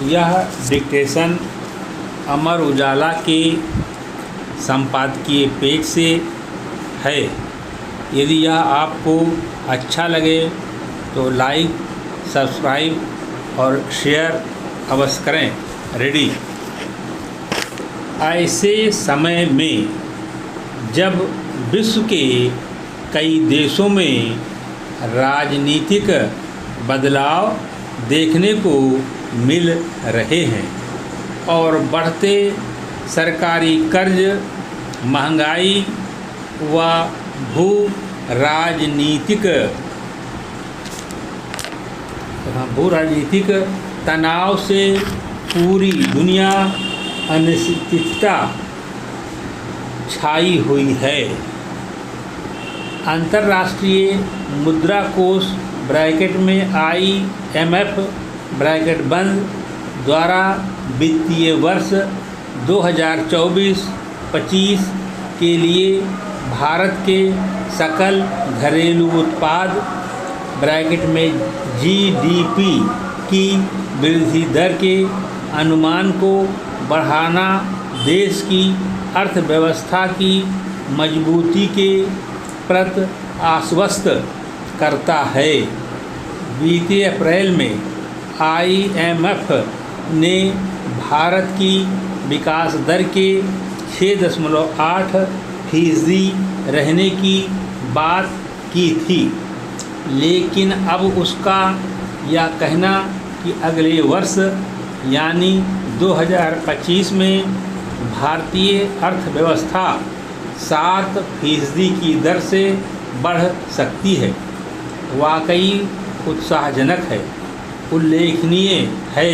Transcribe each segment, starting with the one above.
यह डिक्टेशन अमर उजाला के संपादकीय पेज से है। यदि यह आपको अच्छा लगे तो लाइक, सब्सक्राइब और शेयर अवश्य करें। रेडी। ऐसे समय में जब विश्व के कई देशों में राजनीतिक बदलाव देखने को मिल रहे हैं और बढ़ते सरकारी कर्ज, महंगाई व भू राजनीतिक तनाव से पूरी दुनिया अनिश्चितता छाई हुई है। अंतर्राष्ट्रीय मुद्रा कोष ब्रैकेट में IMF ब्रैकेट बंद द्वारा वित्तीय वर्ष 2024-25 के लिए भारत के सकल घरेलू उत्पाद ब्रैकेट में GDP की वृद्धि दर के अनुमान को बढ़ाना देश की अर्थव्यवस्था की मजबूती के प्रति आश्वस्त करता है। बीते अप्रैल में IMF ने भारत की विकास दर के 6.8% रहने की बात की थी, लेकिन अब उसका यह कहना कि अगले वर्ष यानी 2025 में भारतीय अर्थव्यवस्था 7% की दर से बढ़ सकती है, वाकई उत्साहजनक है। उल्लेखनीय है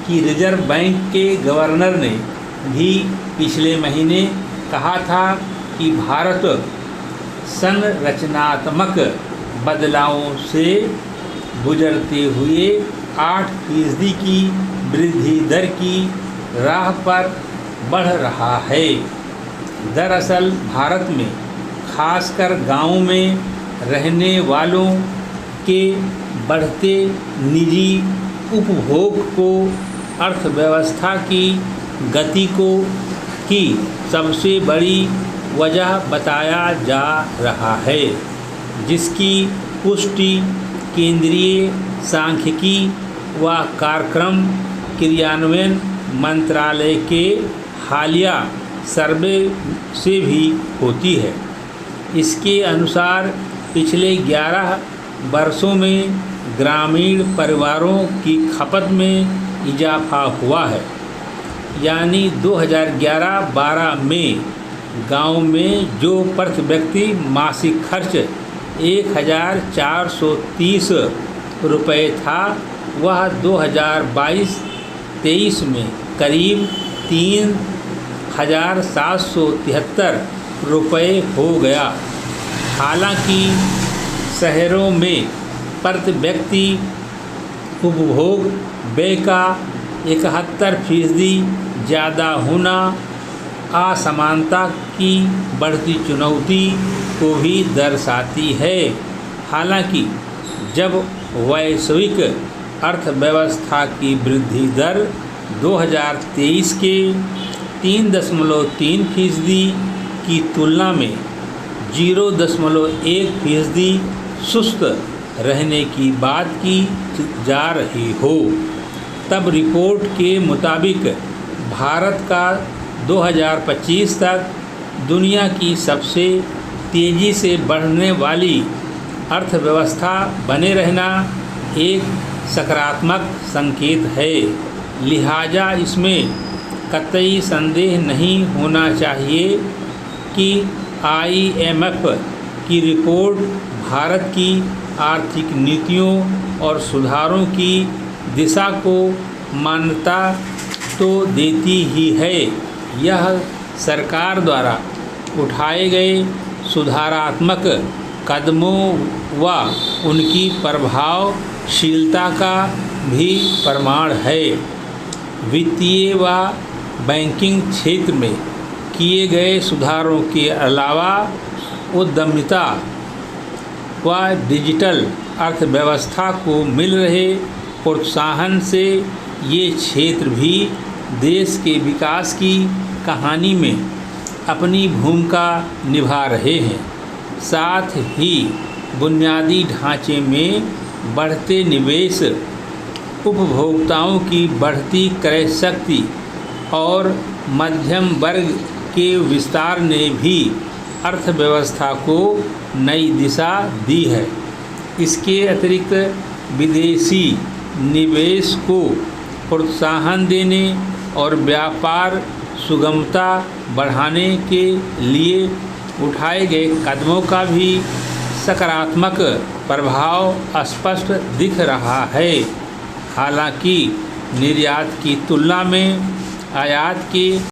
कि रिजर्व बैंक के गवर्नर ने भी पिछले महीने कहा था कि भारत संरचनात्मक बदलावों से गुजरते हुए 8% की वृद्धि दर की राह पर बढ़ रहा है। दरअसल भारत में खासकर गांवों में रहने वालों के बढ़ते निजी उपभोग को अर्थव्यवस्था की गति की सबसे बड़ी वजह बताया जा रहा है, जिसकी पुष्टि केंद्रीय सांख्यिकी व कार्यक्रम क्रियान्वयन मंत्रालय के हालिया सर्वे से भी होती है। इसके अनुसार पिछले 11 वर्षों में ग्रामीण परिवारों की खपत में इजाफा हुआ है, यानी 2011-12 में गांव में जो प्रति व्यक्ति मासिक खर्च 1430 रुपये था, वह 2022-23 में करीब 3773 रुपये हो गया। हालांकि शहरों में प्रति व्यक्ति उपभोग व्यय का 71% ज़्यादा होना असमानता की बढ़ती चुनौती को भी दर्शाती है। हालांकि जब वैश्विक अर्थव्यवस्था की वृद्धि दर 2023 के 3.3% की तुलना में 0.1% सुस्त रहने की बात की जा रही हो, तब रिपोर्ट के मुताबिक भारत का 2025 तक दुनिया की सबसे तेज़ी से बढ़ने वाली अर्थव्यवस्था बने रहना एक सकारात्मक संकेत है। लिहाजा इसमें कतई संदेह नहीं होना चाहिए कि IMF की रिपोर्ट भारत की आर्थिक नीतियों और सुधारों की दिशा को मान्यता तो देती ही है, यह सरकार द्वारा उठाए गए सुधारात्मक कदमों व उनकी प्रभावशीलता का भी प्रमाण है। वित्तीय व बैंकिंग क्षेत्र में किए गए सुधारों के अलावा उद्यमिता व डिजिटल अर्थव्यवस्था को मिल रहे प्रोत्साहन से ये क्षेत्र भी देश के विकास की कहानी में अपनी भूमिका निभा रहे हैं। साथ ही बुनियादी ढांचे में बढ़ते निवेश, उपभोक्ताओं की बढ़ती क्रय शक्ति और मध्यम वर्ग के विस्तार ने भी अर्थव्यवस्था को नई दिशा दी है। इसके अतिरिक्त विदेशी निवेश को प्रोत्साहन देने और व्यापार सुगमता बढ़ाने के लिए उठाए गए कदमों का भी सकारात्मक प्रभाव स्पष्ट दिख रहा है। हालांकि निर्यात की तुलना में आयात के